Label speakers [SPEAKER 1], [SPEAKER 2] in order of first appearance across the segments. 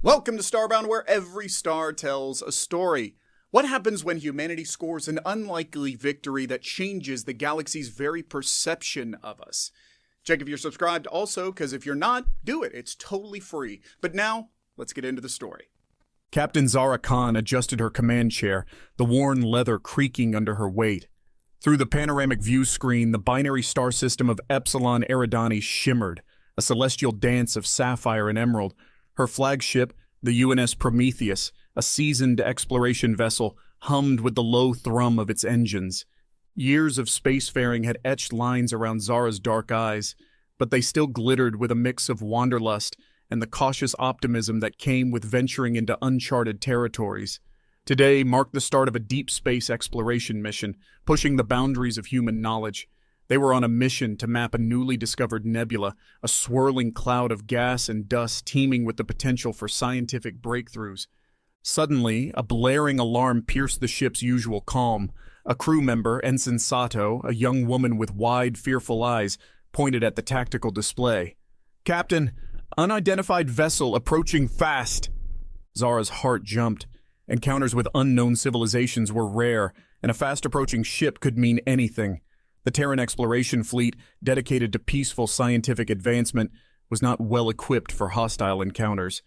[SPEAKER 1] Welcome to Starbound, where every star tells a story. What happens when humanity scores an unlikely victory that changes the galaxy's very perception of us? Check if you're subscribed also, because if you're not, do it. It's totally free. But now, let's get into the story. Captain Zara Khan adjusted her command chair, the worn leather creaking under her weight. Through the panoramic view screen, the binary star system of Epsilon Eridani shimmered, a celestial dance of sapphire and emerald. Her flagship, the UNS Prometheus, a seasoned exploration vessel, hummed with the low thrum of its engines. Years of spacefaring had etched lines around Zara's dark eyes, but they still glittered with a mix of wanderlust and the cautious optimism that came with venturing into uncharted territories. Today marked the start of a deep space exploration mission, pushing the boundaries of human knowledge. They were on a mission to map a newly discovered nebula, a swirling cloud of gas and dust teeming with the potential for scientific breakthroughs. Suddenly, a blaring alarm pierced the ship's usual calm. A crew member, Ensign Sato, a young woman with wide, fearful eyes, pointed at the tactical display. "Captain, unidentified vessel approaching fast." Zara's heart jumped. Encounters with unknown civilizations were rare, and a fast-approaching ship could mean anything. The Terran exploration fleet, dedicated to peaceful scientific advancement, was not well equipped for hostile encounters.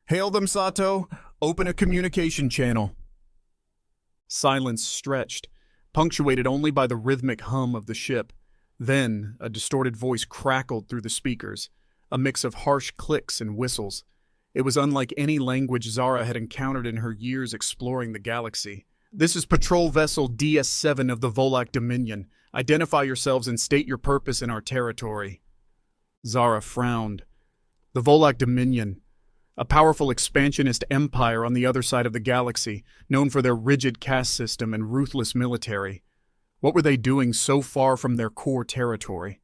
[SPEAKER 1] "Hail them, Sato! Open a communication channel." Silence stretched, punctuated only by the rhythmic hum of the ship. Then, a distorted voice crackled through the speakers, a mix of harsh clicks and whistles. It was unlike any language Zara had encountered in her years exploring the galaxy. "This is Patrol Vessel DS-7 of the Volak Dominion. Identify yourselves and state your purpose in our territory." Zara frowned. The Volak Dominion, a powerful expansionist empire on the other side of the galaxy, known for their rigid caste system and ruthless military. What were they doing so far from their core territory?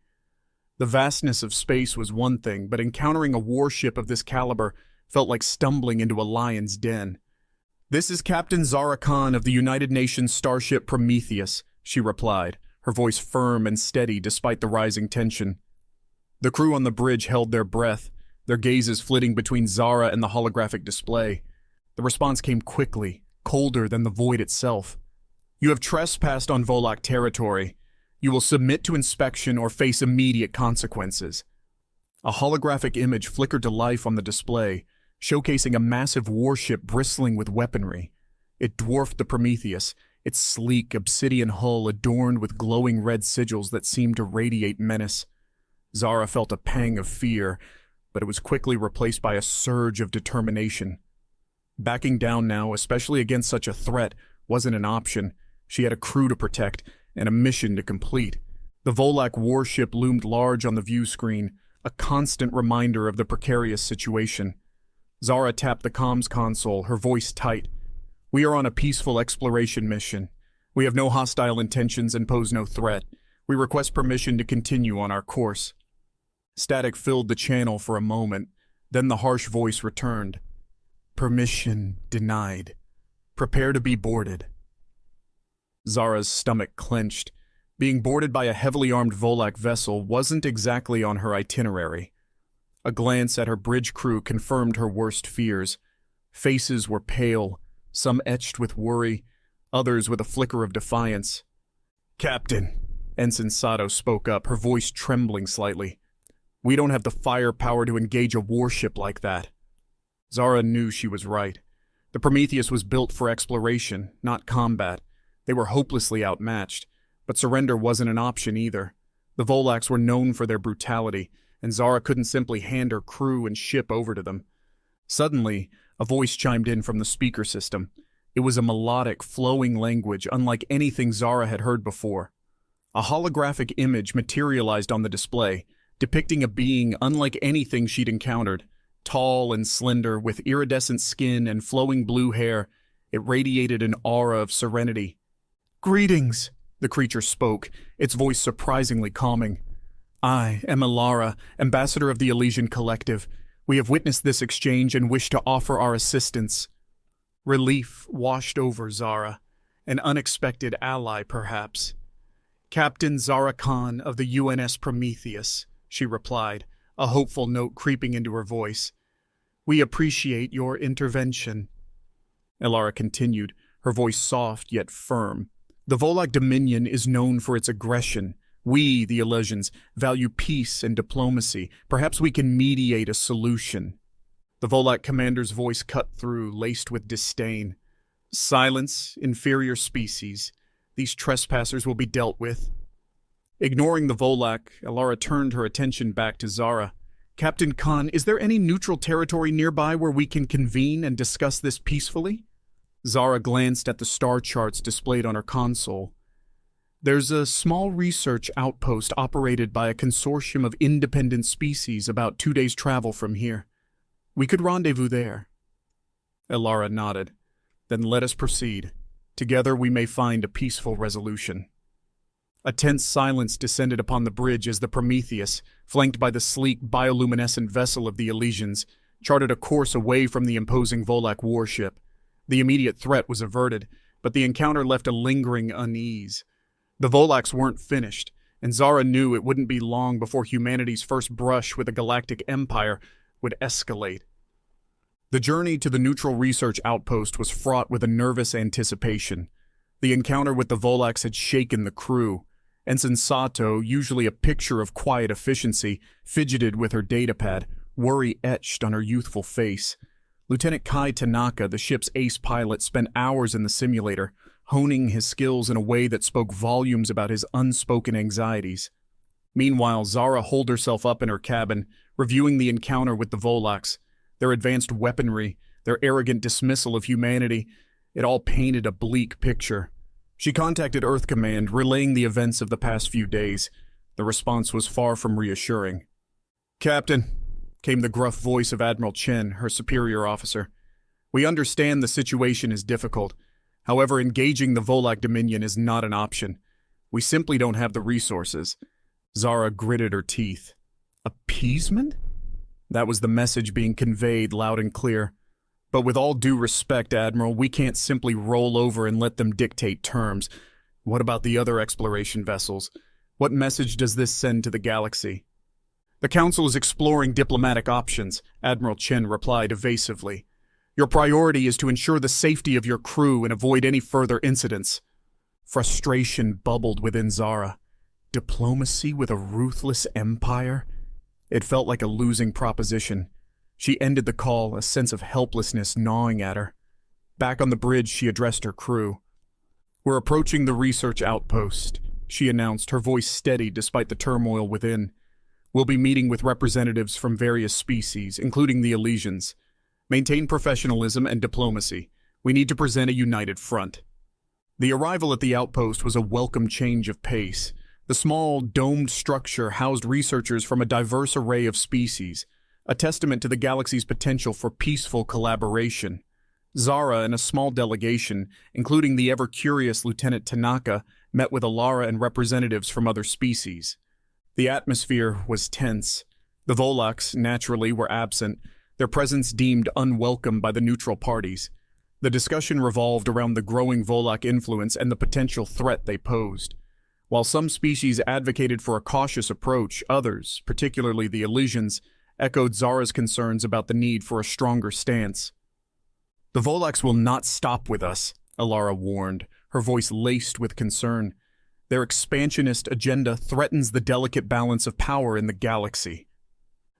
[SPEAKER 1] The vastness of space was one thing, but encountering a warship of this caliber felt like stumbling into a lion's den. "This is Captain Zara Khan of the United Nations starship Prometheus," she replied, her voice firm and steady despite the rising tension. The crew on the bridge held their breath, their gazes flitting between Zara and the holographic display. The response came quickly, colder than the void itself. "You have trespassed on Volak territory. You will submit to inspection or face immediate consequences." A holographic image flickered to life on the display, showcasing a massive warship bristling with weaponry. It dwarfed the Prometheus, its sleek obsidian hull adorned with glowing red sigils that seemed to radiate menace. Zara felt a pang of fear, but it was quickly replaced by a surge of determination. Backing down now, especially against such a threat, wasn't an option. She had a crew to protect and a mission to complete. The Volak warship loomed large on the view screen, a constant reminder of the precarious situation. Zara tapped the comms console, her voice tight. "We are on a peaceful exploration mission. We have no hostile intentions and pose no threat. We request permission to continue on our course." Static filled the channel for a moment, then the harsh voice returned. "Permission denied. Prepare to be boarded." Zara's stomach clenched. Being boarded by a heavily armed Volak vessel wasn't exactly on her itinerary. A glance at her bridge crew confirmed her worst fears. Faces were pale, some etched with worry, others with a flicker of defiance. "Captain," Ensign Sato spoke up, her voice trembling slightly. "We don't have the firepower to engage a warship like that." Zara knew she was right. The Prometheus was built for exploration, not combat. They were hopelessly outmatched, but surrender wasn't an option either. The Volaks were known for their brutality, and Zara couldn't simply hand her crew and ship over to them. Suddenly, a voice chimed in from the speaker system. It was a melodic, flowing language unlike anything Zara had heard before. A holographic image materialized on the display, depicting a being unlike anything she'd encountered. Tall and slender, with iridescent skin and flowing blue hair, it radiated an aura of serenity. "Greetings," the creature spoke, its voice surprisingly calming. "I am Elara, ambassador of the Elysian collective. We have witnessed this exchange and wish to offer our assistance." Relief washed over Zara, an unexpected ally perhaps. "Captain Zara Khan of the UNS Prometheus," she replied, a hopeful note creeping into her voice. We appreciate your intervention. Elara continued, her voice soft yet firm. The Volak Dominion is known for its aggression. We, the Elysians, value peace and diplomacy. Perhaps we can mediate a solution. The Volak commander's voice cut through, laced with disdain. Silence, inferior species. These trespassers will be dealt with. Ignoring the Volak, Elara turned her attention back to Zara. Captain Khan, is there any neutral territory nearby where we can convene and discuss this peacefully? Zara glanced at the star charts displayed on her console. There's a small research outpost operated by a consortium of independent species about 2 days' travel from here. We could rendezvous there. Elara nodded. Then let us proceed. Together we may find a peaceful resolution. A tense silence descended upon the bridge as the Prometheus, flanked by the sleek bioluminescent vessel of the Elysians, charted a course away from the imposing Volak warship. The immediate threat was averted, but the encounter left a lingering unease. The Volaks weren't finished, and Zara knew it wouldn't be long before humanity's first brush with a galactic empire would escalate. The journey to the neutral research outpost was fraught with a nervous anticipation. The encounter with the Volaks had shaken the crew. Ensign Sato, usually a picture of quiet efficiency, fidgeted with her datapad, worry etched on her youthful face. Lieutenant Kai Tanaka, the ship's ace pilot, spent hours in the simulator, honing his skills in a way that spoke volumes about his unspoken anxieties. Meanwhile, Zara holed herself up in her cabin, reviewing the encounter with the Volaks. Their advanced weaponry, their arrogant dismissal of humanity, it all painted a bleak picture. She contacted Earth Command, relaying the events of the past few days. The response was far from reassuring. "Captain," came the gruff voice of Admiral Chen, her superior officer. "We understand the situation is difficult. However, engaging the Volak Dominion is not an option. We simply don't have the resources." Zara gritted her teeth. Appeasement? That was the message being conveyed loud and clear. But with all due respect, Admiral, we can't simply roll over and let them dictate terms. What about the other exploration vessels? What message does this send to the galaxy? The Council is exploring diplomatic options, Admiral Chen replied evasively. Your priority is to ensure the safety of your crew and avoid any further incidents. Frustration bubbled within Zara. Diplomacy with a ruthless empire? It felt like a losing proposition. She ended the call, a sense of helplessness gnawing at her. Back on the bridge, she addressed her crew. "We're approaching the research outpost," she announced, her voice steady despite the turmoil within. "We'll be meeting with representatives from various species, including the Elysians. Maintain professionalism and diplomacy. We need to present a united front." The arrival at the outpost was a welcome change of pace. The small, domed structure housed researchers from a diverse array of species, a testament to the galaxy's potential for peaceful collaboration. Zara and a small delegation, including the ever-curious Lieutenant Tanaka, met with Elara and representatives from other species. The atmosphere was tense. The Volaks, naturally, were absent, their presence deemed unwelcome by the neutral parties. The discussion revolved around the growing Volak influence and the potential threat they posed. While some species advocated for a cautious approach, others, particularly the Elysians, echoed Zara's concerns about the need for a stronger stance. "The Volaks will not stop with us," Elara warned, her voice laced with concern. "Their expansionist agenda threatens the delicate balance of power in the galaxy."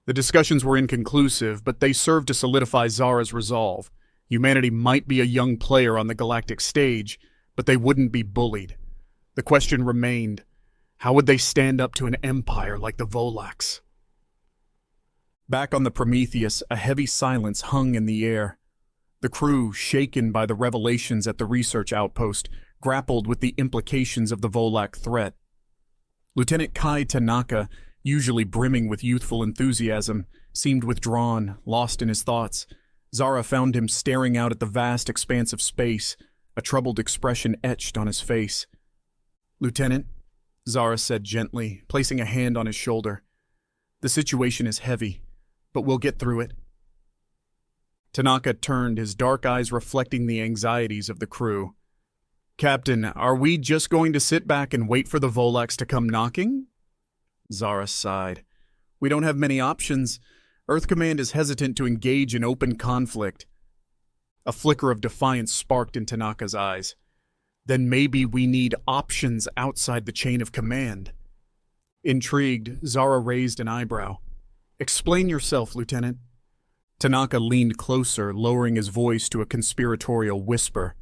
[SPEAKER 1] The discussions were inconclusive, but they served to solidify Zara's resolve. Humanity might be a young player on the galactic stage, but they wouldn't be bullied. The question remained, how would they stand up to an empire like the Volaks? Back on the Prometheus, a heavy silence hung in the air. The crew, shaken by the revelations at the research outpost, grappled with the implications of the Volak threat. Lieutenant Kai Tanaka, usually brimming with youthful enthusiasm, seemed withdrawn, lost in his thoughts. Zara found him staring out at the vast expanse of space, a troubled expression etched on his face. "Lieutenant," Zara said gently, placing a hand on his shoulder, "the situation is heavy, but we'll get through it." Tanaka turned, his dark eyes reflecting the anxieties of the crew. "Captain, are we just going to sit back and wait for the Volaks to come knocking?" Zara sighed. "We don't have many options. Earth Command is hesitant to engage in open conflict. A flicker of defiance sparked in Tanaka's eyes. Then maybe we need options outside the chain of command. Intrigued, Zara raised an eyebrow. Explain yourself, Lieutenant. Tanaka leaned closer, lowering his voice to a conspiratorial whisper.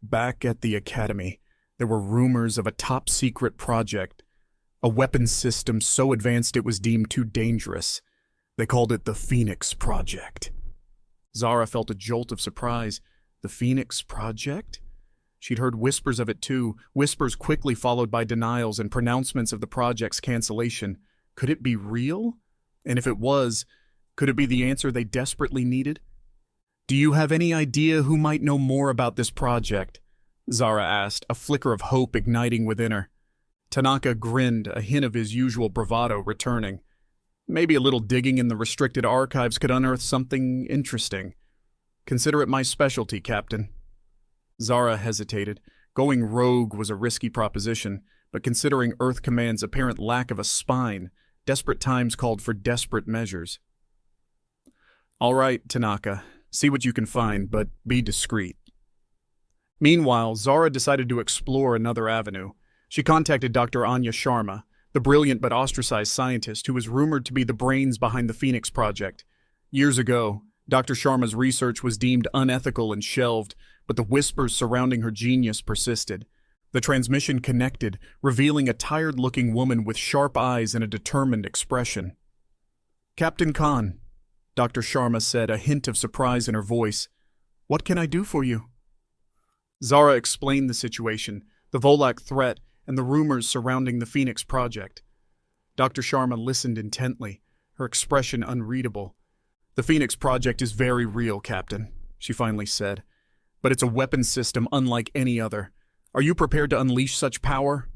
[SPEAKER 1] Back at the academy, there were rumors of a top-secret project, a weapons system so advanced it was deemed too dangerous. They called it the Phoenix Project. Zara felt a jolt of surprise. The Phoenix Project? She'd heard whispers of it too, whispers quickly followed by denials and pronouncements of the project's cancellation. Could it be real? And if it was, could it be the answer they desperately needed? Do you have any idea who might know more about this project? Zara asked, a flicker of hope igniting within her. Tanaka grinned, a hint of his usual bravado returning. Maybe a little digging in the restricted archives could unearth something interesting. Consider it my specialty, Captain. Zara hesitated. Going rogue was a risky proposition, but considering Earth Command's apparent lack of a spine, desperate times called for desperate measures. All right, Tanaka, see what you can find, but be discreet. Meanwhile, Zara decided to explore another avenue. She contacted Dr. Anya Sharma, the brilliant but ostracized scientist who was rumored to be the brains behind the Phoenix Project. Years ago, Dr. Sharma's research was deemed unethical and shelved, but the whispers surrounding her genius persisted. The transmission connected, revealing a tired-looking woman with sharp eyes and a determined expression. Captain Khan, Dr. Sharma said, a hint of surprise in her voice. What can I do for you? Zara explained the situation, the Volak threat, and the rumors surrounding the Phoenix Project. Dr. Sharma listened intently, her expression unreadable. The Phoenix Project is very real, Captain, she finally said. But it's a weapons system unlike any other. Are you prepared to unleash such power?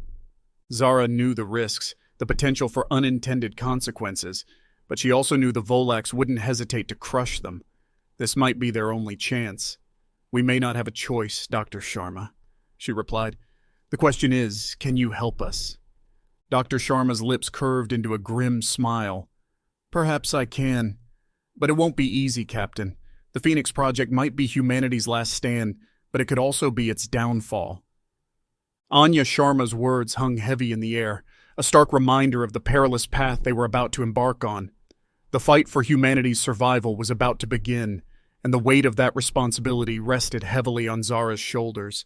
[SPEAKER 1] Zara knew the risks, the potential for unintended consequences, but she also knew the Volaks wouldn't hesitate to crush them. This might be their only chance. We may not have a choice, Dr. Sharma, she replied. The question is, can you help us? Dr. Sharma's lips curved into a grim smile. Perhaps I can. But it won't be easy, Captain. The Phoenix Project might be humanity's last stand, but it could also be its downfall. Anya Sharma's words hung heavy in the air, a stark reminder of the perilous path they were about to embark on. The fight for humanity's survival was about to begin, and the weight of that responsibility rested heavily on Zara's shoulders.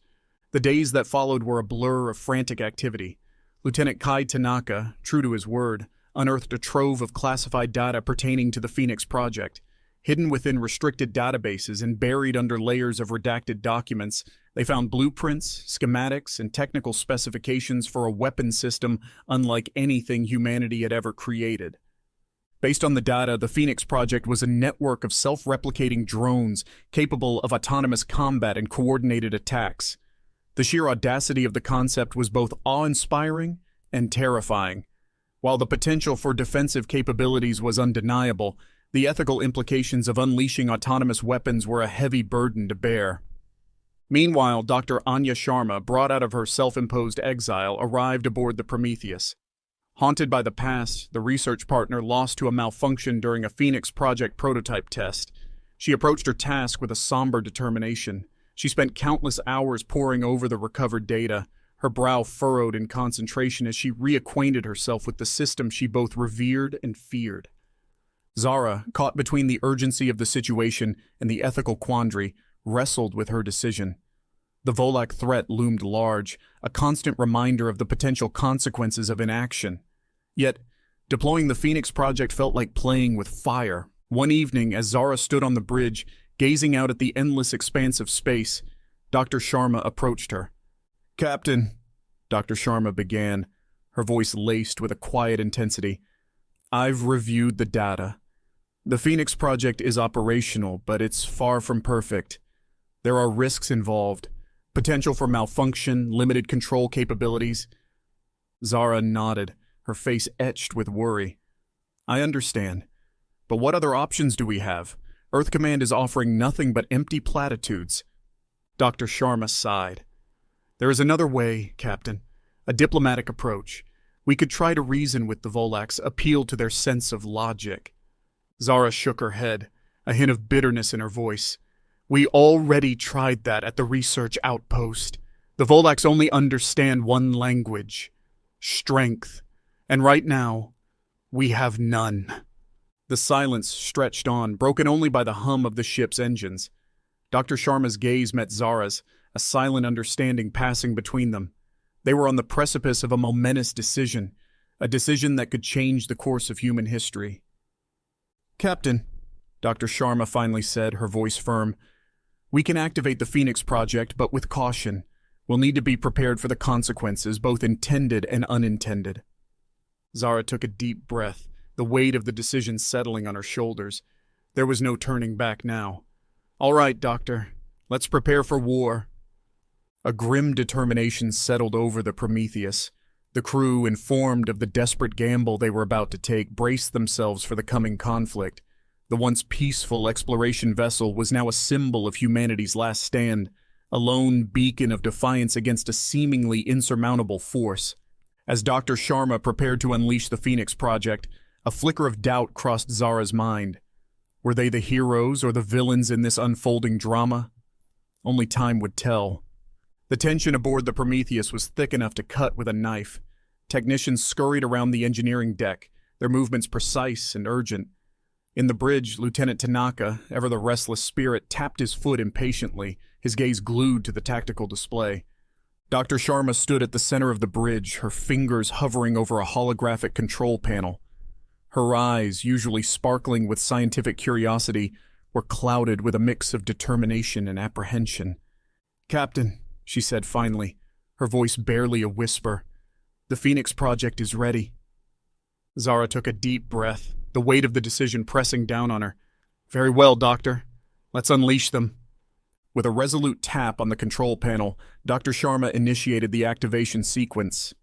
[SPEAKER 1] The days that followed were a blur of frantic activity. Lieutenant Kai Tanaka, true to his word, unearthed a trove of classified data pertaining to the Phoenix Project. Hidden within restricted databases and buried under layers of redacted documents, they found blueprints, schematics, and technical specifications for a weapon system unlike anything humanity had ever created. Based on the data, the Phoenix Project was a network of self-replicating drones capable of autonomous combat and coordinated attacks. The sheer audacity of the concept was both awe-inspiring and terrifying. While the potential for defensive capabilities was undeniable, the ethical implications of unleashing autonomous weapons were a heavy burden to bear. Meanwhile, Dr. Anya Sharma, brought out of her self-imposed exile, arrived aboard the Prometheus. Haunted by the past, the research partner lost to a malfunction during a Phoenix Project prototype test. She approached her task with a somber determination. She spent countless hours poring over the recovered data, her brow furrowed in concentration as she reacquainted herself with the system she both revered and feared. Zara, caught between the urgency of the situation and the ethical quandary, wrestled with her decision. The Volak threat loomed large, a constant reminder of the potential consequences of inaction. Yet, deploying the Phoenix Project felt like playing with fire. One evening, as Zara stood on the bridge, gazing out at the endless expanse of space, Dr. Sharma approached her. Captain, Dr. Sharma began, her voice laced with a quiet intensity. I've reviewed the data. The Phoenix Project is operational, but it's far from perfect. There are risks involved. Potential for malfunction, limited control capabilities. Zara nodded, her face etched with worry. I understand. But what other options do we have? Earth Command is offering nothing but empty platitudes. Dr. Sharma sighed. There is another way, Captain. A diplomatic approach. We could try to reason with the Volaks, appeal to their sense of logic. Zara shook her head, a hint of bitterness in her voice. We already tried that at the research outpost. The Volaks only understand one language: strength. And right now, we have none. The silence stretched on, broken only by the hum of the ship's engines. Dr. Sharma's gaze met Zara's, a silent understanding passing between them. They were on the precipice of a momentous decision, a decision that could change the course of human history. Captain, Dr. Sharma finally said, her voice firm, we can activate the Phoenix Project, but with caution. We'll need to be prepared for the consequences, both intended and unintended. Zara took a deep breath, the weight of the decision settling on her shoulders. There was no turning back now. All right, Doctor, let's prepare for war. A grim determination settled over the Prometheus. The crew, informed of the desperate gamble they were about to take, braced themselves for the coming conflict. The once peaceful exploration vessel was now a symbol of humanity's last stand, a lone beacon of defiance against a seemingly insurmountable force. As Dr. Sharma prepared to unleash the Phoenix Project, a flicker of doubt crossed Zara's mind. Were they the heroes or the villains in this unfolding drama? Only time would tell. The tension aboard the Prometheus was thick enough to cut with a knife. Technicians scurried around the engineering deck, their movements precise and urgent. In the bridge, Lieutenant Tanaka, ever the restless spirit, tapped his foot impatiently, his gaze glued to the tactical display. Dr. Sharma stood at the center of the bridge, her fingers hovering over a holographic control panel. Her eyes, usually sparkling with scientific curiosity, were clouded with a mix of determination and apprehension. Captain, she said finally, her voice barely a whisper, the Phoenix Project is ready. Zara took a deep breath, the weight of the decision pressing down on her. Very well, Doctor. Let's unleash them. With a resolute tap on the control panel, Dr. Sharma initiated the activation sequence.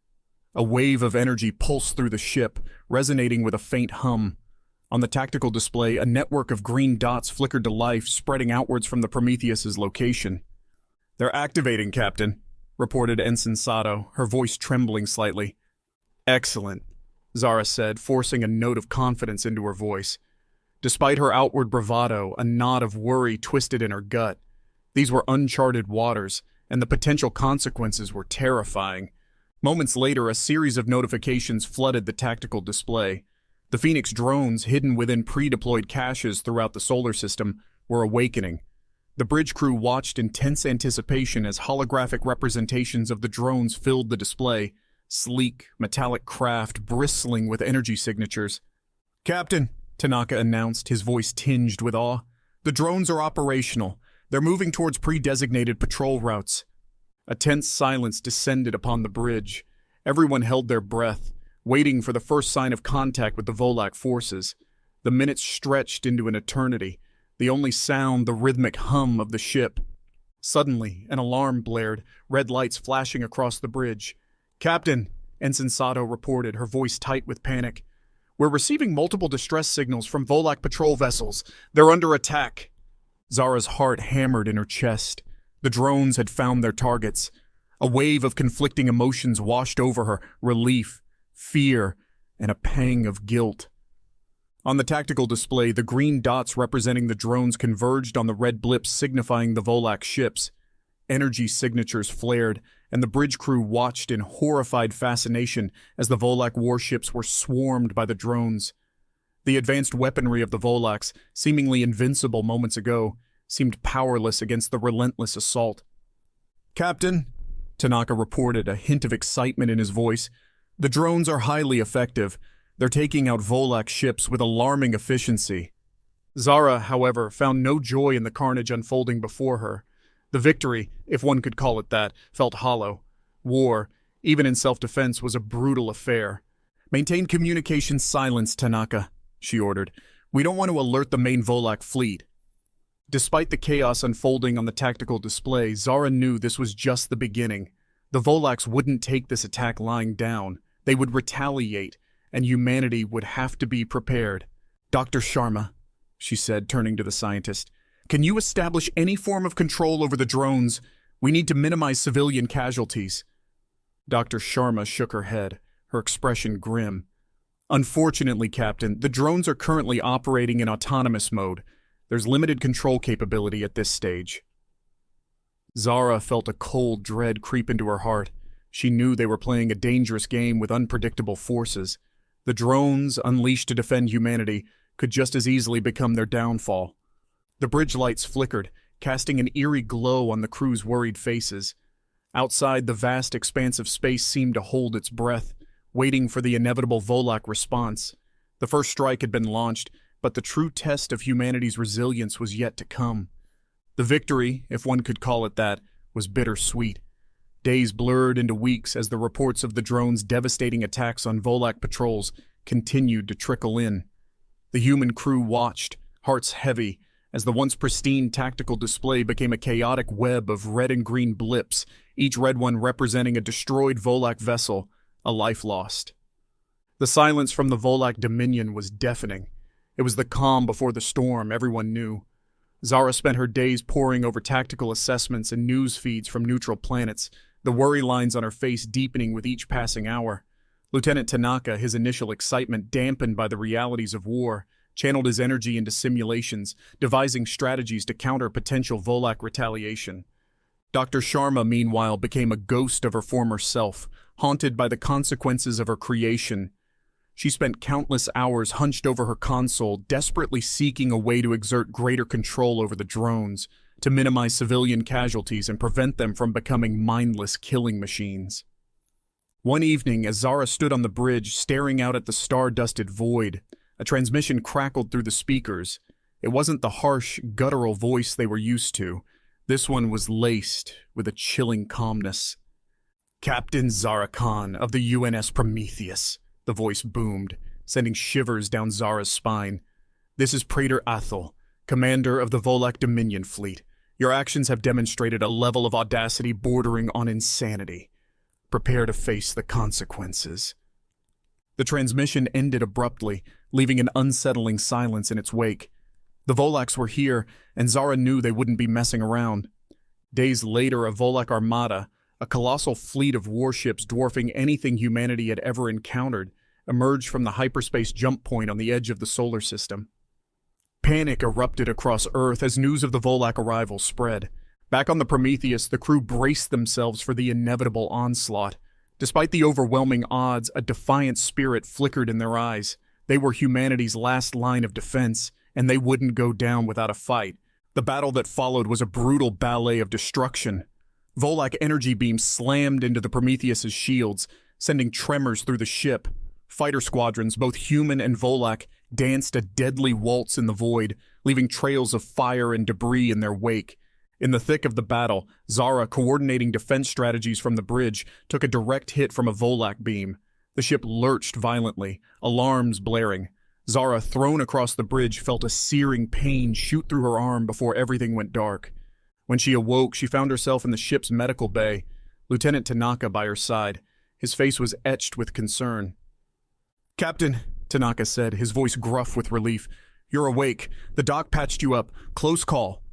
[SPEAKER 1] A wave of energy pulsed through the ship, resonating with a faint hum. On the tactical display, a network of green dots flickered to life, spreading outwards from the Prometheus's location. They're activating, Captain, reported Ensign Sato, her voice trembling slightly. Excellent, Zara said, forcing a note of confidence into her voice. Despite her outward bravado, a knot of worry twisted in her gut. These were uncharted waters, and the potential consequences were terrifying. Moments later, a series of notifications flooded the tactical display. The Phoenix drones, hidden within pre-deployed caches throughout the solar system, were awakening. The bridge crew watched in tense anticipation as holographic representations of the drones filled the display, sleek, metallic craft bristling with energy signatures. Captain, Tanaka announced, his voice tinged with awe. The drones are operational. They're moving towards pre-designated patrol routes. A tense silence descended upon the bridge. Everyone held their breath, waiting for the first sign of contact with the Volak forces. The minutes stretched into an eternity, the only sound the rhythmic hum of the ship. Suddenly, an alarm blared, red lights flashing across the bridge. Captain, Ensign Sato reported, her voice tight with panic. We're receiving multiple distress signals from Volak patrol vessels. They're under attack. Zara's heart hammered in her chest. The drones had found their targets. A wave of conflicting emotions washed over her, relief, fear, and a pang of guilt. On the tactical display, the green dots representing the drones converged on the red blips signifying the Volak ships. Energy signatures flared, and the bridge crew watched in horrified fascination as the Volak warships were swarmed by the drones. The advanced weaponry of the Volaks, seemingly invincible moments ago, seemed powerless against the relentless assault. Captain, Tanaka reported, a hint of excitement in his voice, the drones are highly effective. They're taking out Volak ships with alarming efficiency. Zara, however, found no joy in the carnage unfolding before her. The victory, if one could call it that, felt hollow. War, even in self-defense, was a brutal affair. Maintain communication silence, Tanaka, she ordered. We don't want to alert the main Volak fleet. Despite the chaos unfolding on the tactical display, Zara knew this was just the beginning. The Volaks wouldn't take this attack lying down. They would retaliate, and humanity would have to be prepared. Dr. Sharma, she said, turning to the scientist, can you establish any form of control over the drones? We need to minimize civilian casualties. Dr. Sharma shook her head, her expression grim. Unfortunately, Captain, the drones are currently operating in autonomous mode. There's limited control capability at this stage. Zara felt a cold dread creep into her heart. She knew they were playing a dangerous game with unpredictable forces. The drones, unleashed to defend humanity, could just as easily become their downfall. The bridge lights flickered, casting an eerie glow on the crew's worried faces. Outside, the vast expanse of space seemed to hold its breath, waiting for the inevitable Volak response. The first strike had been launched, but the true test of humanity's resilience was yet to come. The victory, if one could call it that, was bittersweet. Days blurred into weeks as the reports of the drones' devastating attacks on Volak patrols continued to trickle in. The human crew watched, hearts heavy, as the once pristine tactical display became a chaotic web of red and green blips, each red one representing a destroyed Volak vessel, a life lost. The silence from the Volak Dominion was deafening. It was the calm before the storm, everyone knew. Zara spent her days poring over tactical assessments and news feeds from neutral planets, the worry lines on her face deepening with each passing hour. Lieutenant Tanaka, his initial excitement dampened by the realities of war, channeled his energy into simulations, devising strategies to counter potential Volak retaliation. Dr. Sharma, meanwhile, became a ghost of her former self, haunted by the consequences of her creation. She spent countless hours hunched over her console, desperately seeking a way to exert greater control over the drones, to minimize civilian casualties and prevent them from becoming mindless killing machines. One evening, as Zara stood on the bridge staring out at the star-dusted void, a transmission crackled through the speakers. It wasn't the harsh, guttural voice they were used to. This one was laced with a chilling calmness. "Captain Zara Khan of the UNS Prometheus," the voice boomed, sending shivers down Zara's spine. "This is Praetor Athel, commander of the Volak Dominion fleet. Your actions have demonstrated a level of audacity bordering on insanity. Prepare to face the consequences." The transmission ended abruptly, leaving an unsettling silence in its wake. The Volaks were here, and Zara knew they wouldn't be messing around. Days later, a Volak armada, a colossal fleet of warships dwarfing anything humanity had ever encountered, emerged from the hyperspace jump point on the edge of the solar system. Panic erupted across Earth as news of the Volak arrival spread. Back on the Prometheus, the crew braced themselves for the inevitable onslaught. Despite the overwhelming odds, a defiant spirit flickered in their eyes. They were humanity's last line of defense, and they wouldn't go down without a fight. The battle that followed was a brutal ballet of destruction. Volak energy beams slammed into the Prometheus's shields, sending tremors through the ship. Fighter squadrons, both human and Volak, danced a deadly waltz in the void, leaving trails of fire and debris in their wake. In the thick of the battle, Zara, coordinating defense strategies from the bridge, took a direct hit from a Volak beam. The ship lurched violently, alarms blaring. Zara, thrown across the bridge, felt a searing pain shoot through her arm before everything went dark. When she awoke, she found herself in the ship's medical bay, Lieutenant Tanaka by her side. His face was etched with concern. "Captain," Tanaka said, his voice gruff with relief, "you're awake. The doc patched you up. Close call."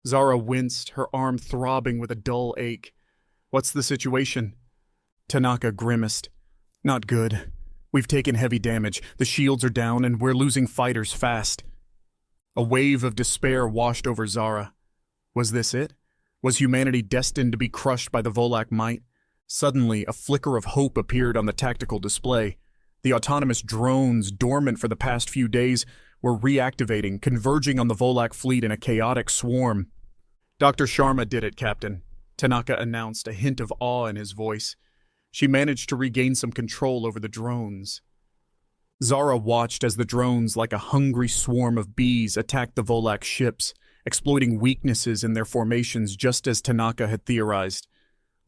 [SPEAKER 1] Zara winced, her arm throbbing with a dull ache. "What's the situation?" Tanaka grimaced. "Not good. We've taken heavy damage. The shields are down, and we're losing fighters fast." A wave of despair washed over Zara. Was this it? Was humanity destined to be crushed by the Volak might? Suddenly, a flicker of hope appeared on the tactical display. The autonomous drones, dormant for the past few days, were reactivating, converging on the Volak fleet in a chaotic swarm. "Dr. Sharma did it, Captain," Tanaka announced, a hint of awe in his voice. "She managed to regain some control over the drones." Zara watched as the drones, like a hungry swarm of bees, attacked the Volak ships, exploiting weaknesses in their formations just as Tanaka had theorized.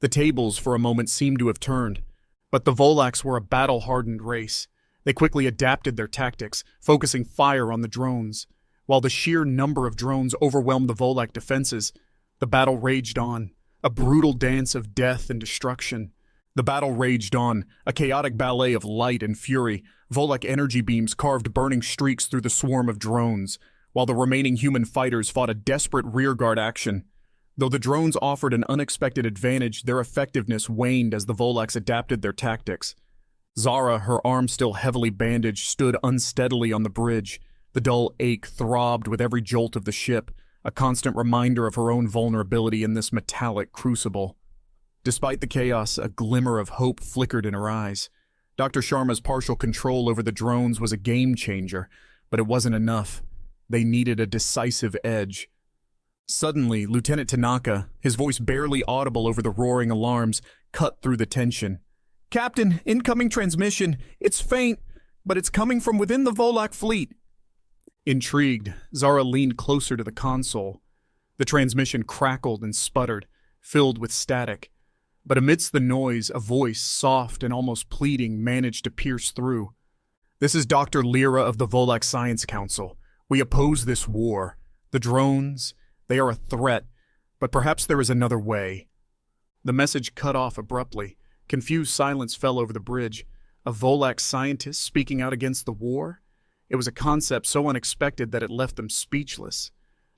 [SPEAKER 1] The tables for a moment seemed to have turned, but the Volaks were a battle-hardened race. They quickly adapted their tactics, focusing fire on the drones. While the sheer number of drones overwhelmed the Volak defenses, the battle raged on, a brutal dance of death and destruction. The battle raged on, a chaotic ballet of light and fury. Volak energy beams carved burning streaks through the swarm of drones, while the remaining human fighters fought a desperate rearguard action. Though the drones offered an unexpected advantage, their effectiveness waned as the Volaks adapted their tactics. Zara, her arm still heavily bandaged, stood unsteadily on the bridge. The dull ache throbbed with every jolt of the ship, a constant reminder of her own vulnerability in this metallic crucible. Despite the chaos, a glimmer of hope flickered in her eyes. Dr. Sharma's partial control over the drones was a game changer, but it wasn't enough. They needed a decisive edge. Suddenly, Lieutenant Tanaka, his voice barely audible over the roaring alarms, cut through the tension. "Captain, incoming transmission. It's faint, but it's coming from within the Volak fleet." Intrigued, Zara leaned closer to the console. The transmission crackled and sputtered, filled with static. But amidst the noise, a voice, soft and almost pleading, managed to pierce through. "This is Dr. Lyra of the Volak Science Council. We oppose this war. The drones, they are a threat, but perhaps there is another way." The message cut off abruptly. Confused silence fell over the bridge. A Volak scientist speaking out against the war? It was a concept so unexpected that it left them speechless.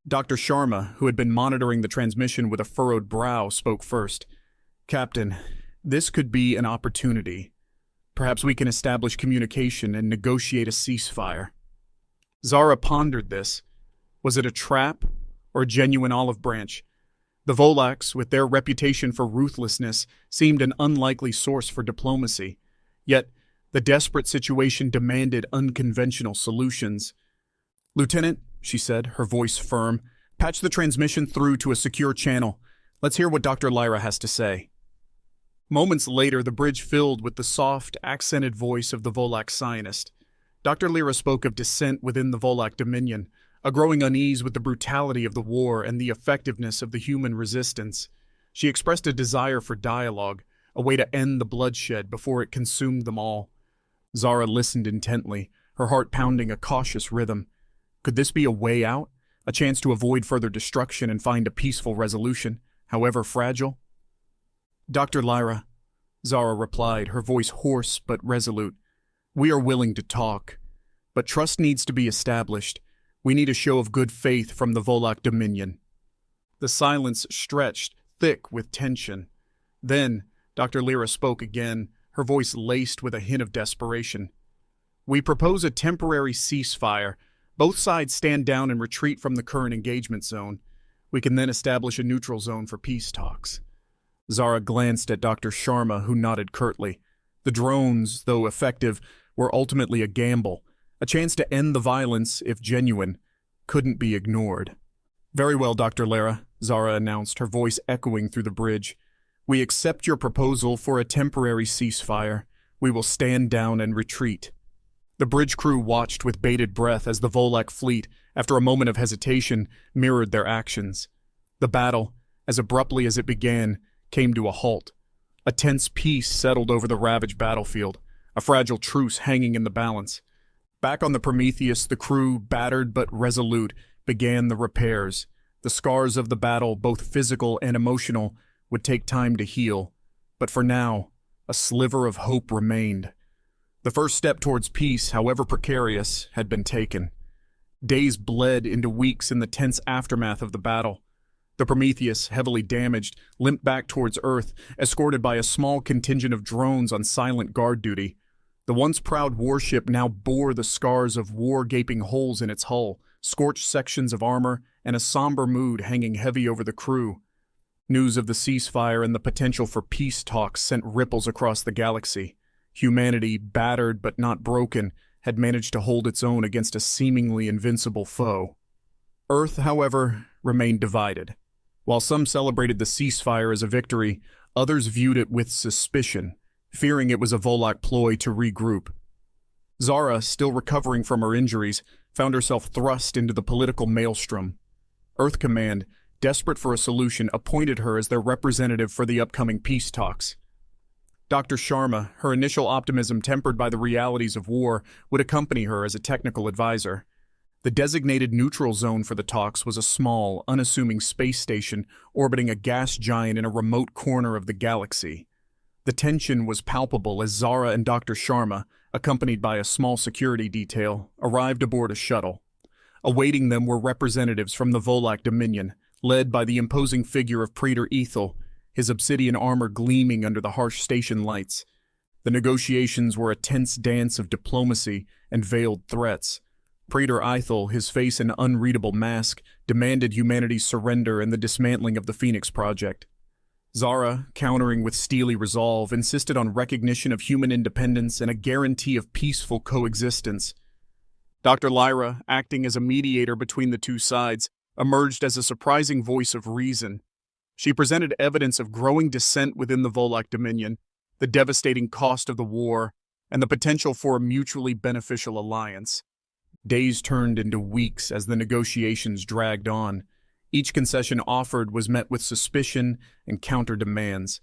[SPEAKER 1] Dr. Sharma, who had been monitoring the transmission with a furrowed brow, spoke first. "Captain, this could be an opportunity. Perhaps we can establish communication and negotiate a ceasefire." Zara pondered this. Was it a trap or a genuine olive branch? The Volaks, with their reputation for ruthlessness, seemed an unlikely source for diplomacy. Yet, the desperate situation demanded unconventional solutions. "Lieutenant," she said, her voice firm, "patch the transmission through to a secure channel. Let's hear what Dr. Lyra has to say." Moments later, the bridge filled with the soft, accented voice of the Volak scientist. Dr. Lyra spoke of dissent within the Volak Dominion, a growing unease with the brutality of the war and the effectiveness of the human resistance. She expressed a desire for dialogue, a way to end the bloodshed before it consumed them all. Zara listened intently, her heart pounding a cautious rhythm. Could this be a way out? A chance to avoid further destruction and find a peaceful resolution, however fragile? "Dr. Lyra," Zara replied, her voice hoarse but resolute, "we are willing to talk, but trust needs to be established. We need a show of good faith from the Volak Dominion." The silence stretched, thick with tension. Then, Dr. Lyra spoke again, her voice laced with a hint of desperation. "We propose a temporary ceasefire. Both sides stand down and retreat from the current engagement zone. We can then establish a neutral zone for peace talks." Zara glanced at Dr. Sharma, who nodded curtly. The drones, though effective, were ultimately a gamble. A chance to end the violence, if genuine, couldn't be ignored. "Very well, Dr. Lyra," Zara announced, her voice echoing through the bridge. "We accept your proposal for a temporary ceasefire. We will stand down and retreat." The bridge crew watched with bated breath as the Volak fleet, after a moment of hesitation, mirrored their actions. The battle, as abruptly as it began, came to a halt. A tense peace settled over the ravaged battlefield, a fragile truce hanging in the balance. Back on the Prometheus, the crew, battered but resolute, began the repairs. The scars of the battle, both physical and emotional, would take time to heal. But for now, a sliver of hope remained. The first step towards peace, however precarious, had been taken. Days bled into weeks in the tense aftermath of the battle. The Prometheus, heavily damaged, limped back towards Earth, escorted by a small contingent of drones on silent guard duty. The once proud warship now bore the scars of war gaping holes in its hull, scorched sections of armor, and a somber mood hanging heavy over the crew. News of the ceasefire and the potential for peace talks sent ripples across the galaxy. Humanity, battered but not broken, had managed to hold its own against a seemingly invincible foe. Earth, however, remained divided. While some celebrated the ceasefire as a victory, others viewed it with suspicion, fearing it was a Volak ploy to regroup. Zara, still recovering from her injuries, found herself thrust into the political maelstrom. Earth Command, desperate for a solution, appointed her as their representative for the upcoming peace talks. Dr. Sharma, her initial optimism tempered by the realities of war, would accompany her as a technical advisor. The designated neutral zone for the talks was a small, unassuming space station orbiting a gas giant in a remote corner of the galaxy. The tension was palpable as Zara and Dr. Sharma, accompanied by a small security detail, arrived aboard a shuttle. Awaiting them were representatives from the Volak Dominion, led by the imposing figure of Praetor Ethel, his obsidian armor gleaming under the harsh station lights. The negotiations were a tense dance of diplomacy and veiled threats. Praetor Ithel, his face an unreadable mask, demanded humanity's surrender and the dismantling of the Phoenix Project. Zara, countering with steely resolve, insisted on recognition of human independence and a guarantee of peaceful coexistence. Dr. Lyra, acting as a mediator between the two sides, emerged as a surprising voice of reason. She presented evidence of growing dissent within the Volak Dominion, the devastating cost of the war, and the potential for a mutually beneficial alliance. Days turned into weeks as the negotiations dragged on. Each concession offered was met with suspicion and counter-demands.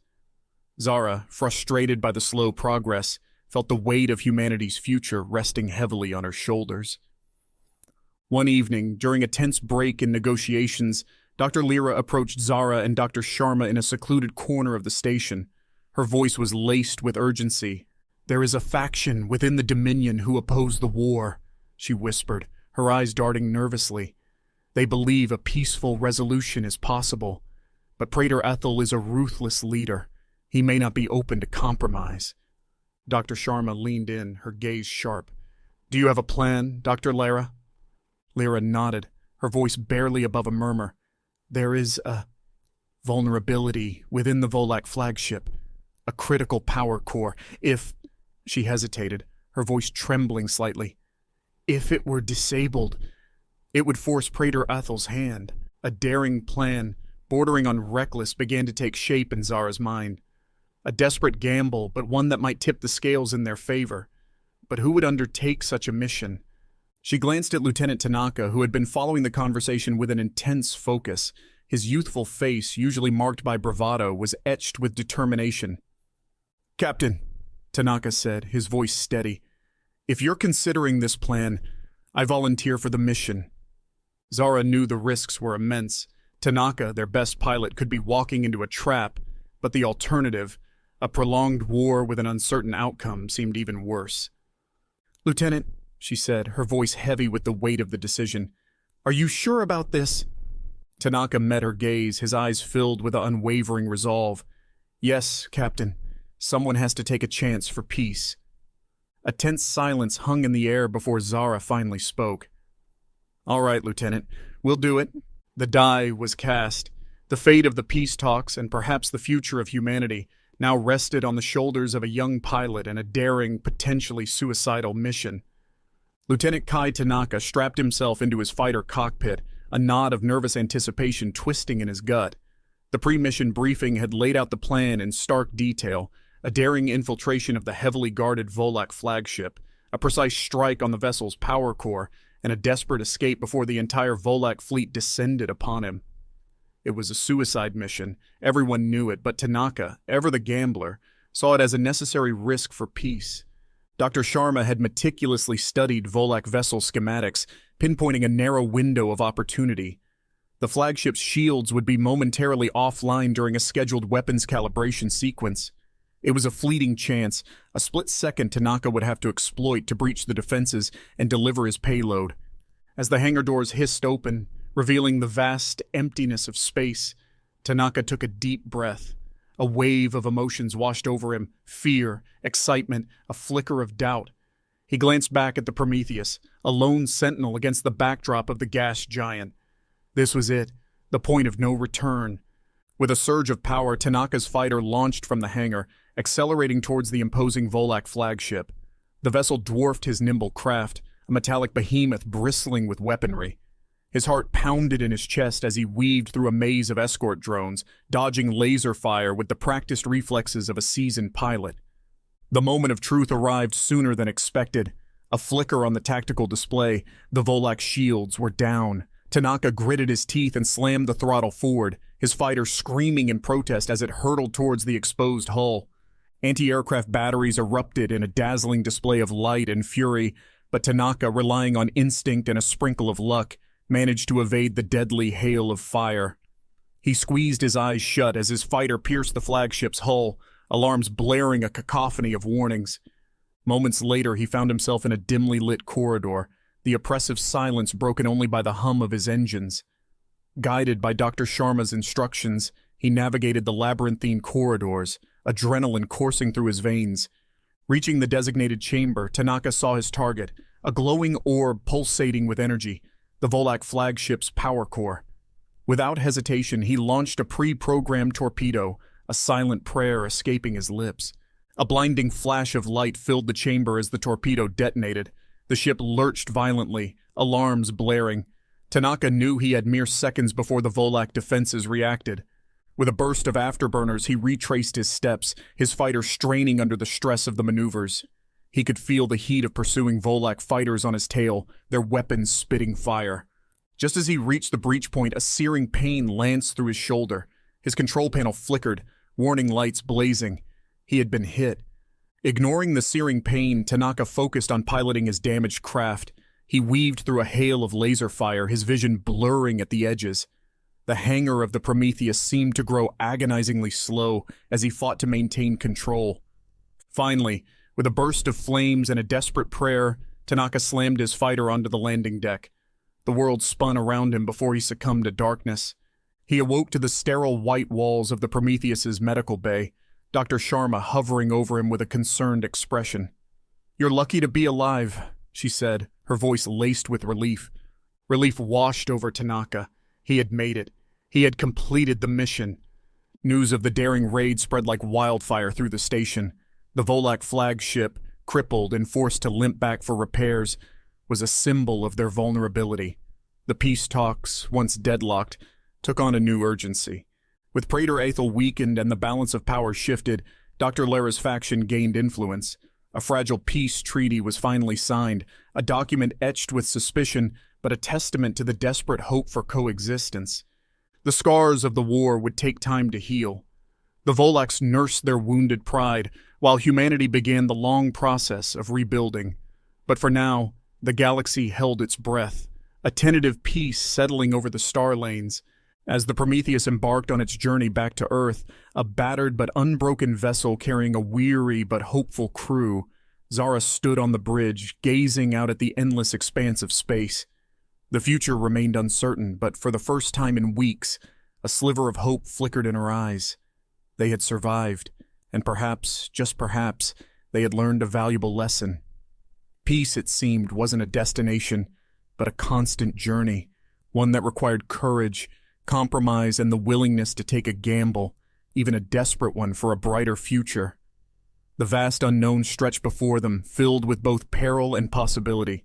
[SPEAKER 1] Zara, frustrated by the slow progress, felt the weight of humanity's future resting heavily on her shoulders. One evening, during a tense break in negotiations, Dr. Lyra approached Zara and Dr. Sharma in a secluded corner of the station. Her voice was laced with urgency. "There is a faction within the Dominion who oppose the war," she whispered, her eyes darting nervously. "They believe a peaceful resolution is possible, but Praetor Ethel is a ruthless leader. He may not be open to compromise." Dr. Sharma leaned in, her gaze sharp. "Do you have a plan, Dr. Lyra?" Lyra nodded, her voice barely above a murmur. "There is a vulnerability within the Volak flagship, a critical power core. If—" she hesitated, her voice trembling slightly. "If it were disabled, it would force Praetor Ethel's hand." A daring plan, bordering on reckless, began to take shape in Zara's mind. A desperate gamble, but one that might tip the scales in their favor. But who would undertake such a mission? She glanced at Lieutenant Tanaka, who had been following the conversation with an intense focus. His youthful face, usually marked by bravado, was etched with determination. "Captain," Tanaka said, his voice steady, "if you're considering this plan, I volunteer for the mission." Zara knew the risks were immense. Tanaka, their best pilot, could be walking into a trap, but the alternative, a prolonged war with an uncertain outcome, seemed even worse. "Lieutenant," she said, her voice heavy with the weight of the decision, "are you sure about this?" Tanaka met her gaze, his eyes filled with unwavering resolve. "Yes, Captain. Someone has to take a chance for peace." A tense silence hung in the air before Zara finally spoke. "All right, Lieutenant, we'll do it." The die was cast. The fate of the peace talks, and perhaps the future of humanity, now rested on the shoulders of a young pilot and a daring, potentially suicidal mission. Lieutenant Kai Tanaka strapped himself into his fighter cockpit, a knot of nervous anticipation twisting in his gut. The pre-mission briefing had laid out the plan in stark detail: a daring infiltration of the heavily guarded Volak flagship, a precise strike on the vessel's power core, and a desperate escape before the entire Volak fleet descended upon him. It was a suicide mission, everyone knew it, but Tanaka, ever the gambler, saw it as a necessary risk for peace. Dr. Sharma had meticulously studied Volak vessel schematics, pinpointing a narrow window of opportunity. The flagship's shields would be momentarily offline during a scheduled weapons calibration sequence. It was a fleeting chance, a split second Tanaka would have to exploit to breach the defenses and deliver his payload. As the hangar doors hissed open, revealing the vast emptiness of space, Tanaka took a deep breath. A wave of emotions washed over him: fear, excitement, a flicker of doubt. He glanced back at the Prometheus, a lone sentinel against the backdrop of the gas giant. This was it, the point of no return. With a surge of power, Tanaka's fighter launched from the hangar, accelerating towards the imposing Volak flagship. The vessel dwarfed his nimble craft, a metallic behemoth bristling with weaponry. His heart pounded in his chest as he weaved through a maze of escort drones, dodging laser fire with the practiced reflexes of a seasoned pilot. The moment of truth arrived sooner than expected. A flicker on the tactical display, the Volak shields were down. Tanaka gritted his teeth and slammed the throttle forward, his fighter screaming in protest as it hurtled towards the exposed hull. Anti-aircraft batteries erupted in a dazzling display of light and fury, but Tanaka, relying on instinct and a sprinkle of luck, managed to evade the deadly hail of fire. He squeezed his eyes shut as his fighter pierced the flagship's hull, alarms blaring a cacophony of warnings. Moments later, he found himself in a dimly lit corridor, the oppressive silence broken only by the hum of his engines. Guided by Dr. Sharma's instructions, he navigated the labyrinthine corridors, adrenaline coursing through his veins. Reaching the designated chamber, Tanaka saw his target, a glowing orb pulsating with energy, the Volak flagship's power core. Without hesitation, he launched a pre-programmed torpedo, a silent prayer escaping his lips. A blinding flash of light filled the chamber as the torpedo detonated. The ship lurched violently, alarms blaring. Tanaka knew he had mere seconds before the Volak defenses reacted. With a burst of afterburners, he retraced his steps, his fighter straining under the stress of the maneuvers. He could feel the heat of pursuing Volak fighters on his tail, their weapons spitting fire. Just as he reached the breach point, a searing pain lanced through his shoulder. His control panel flickered, warning lights blazing. He had been hit. Ignoring the searing pain, Tanaka focused on piloting his damaged craft. He weaved through a hail of laser fire, his vision blurring at the edges. The hangar of the Prometheus seemed to grow agonizingly slow as he fought to maintain control. Finally, with a burst of flames and a desperate prayer, Tanaka slammed his fighter onto the landing deck. The world spun around him before he succumbed to darkness. He awoke to the sterile white walls of the Prometheus's medical bay, Dr. Sharma hovering over him with a concerned expression. "You're lucky to be alive," she said, her voice laced with relief. Relief washed over Tanaka. He had made it. He had completed the mission. News of the daring raid spread like wildfire through the station. The Volak flagship, crippled and forced to limp back for repairs, was a symbol of their vulnerability. The peace talks, once deadlocked, took on a new urgency. With Praetor Aethel weakened and the balance of power shifted, Dr. Elara's faction gained influence. A fragile peace treaty was finally signed, a document etched with suspicion, but a testament to the desperate hope for coexistence. The scars of the war would take time to heal. The Volaks nursed their wounded pride, while humanity began the long process of rebuilding. But for now, the galaxy held its breath, a tentative peace settling over the star lanes. As the Prometheus embarked on its journey back to Earth, a battered but unbroken vessel carrying a weary but hopeful crew, Zara stood on the bridge, gazing out at the endless expanse of space. The future remained uncertain, but for the first time in weeks, a sliver of hope flickered in her eyes. They had survived, and perhaps, just perhaps, they had learned a valuable lesson. Peace, it seemed, wasn't a destination, but a constant journey, one that required courage, compromise, and the willingness to take a gamble, even a desperate one for a brighter future. The vast unknown stretched before them, filled with both peril and possibility.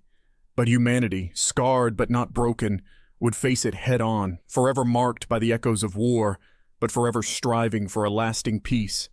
[SPEAKER 1] But humanity, scarred but not broken, would face it head-on, forever marked by the echoes of war, but forever striving for a lasting peace.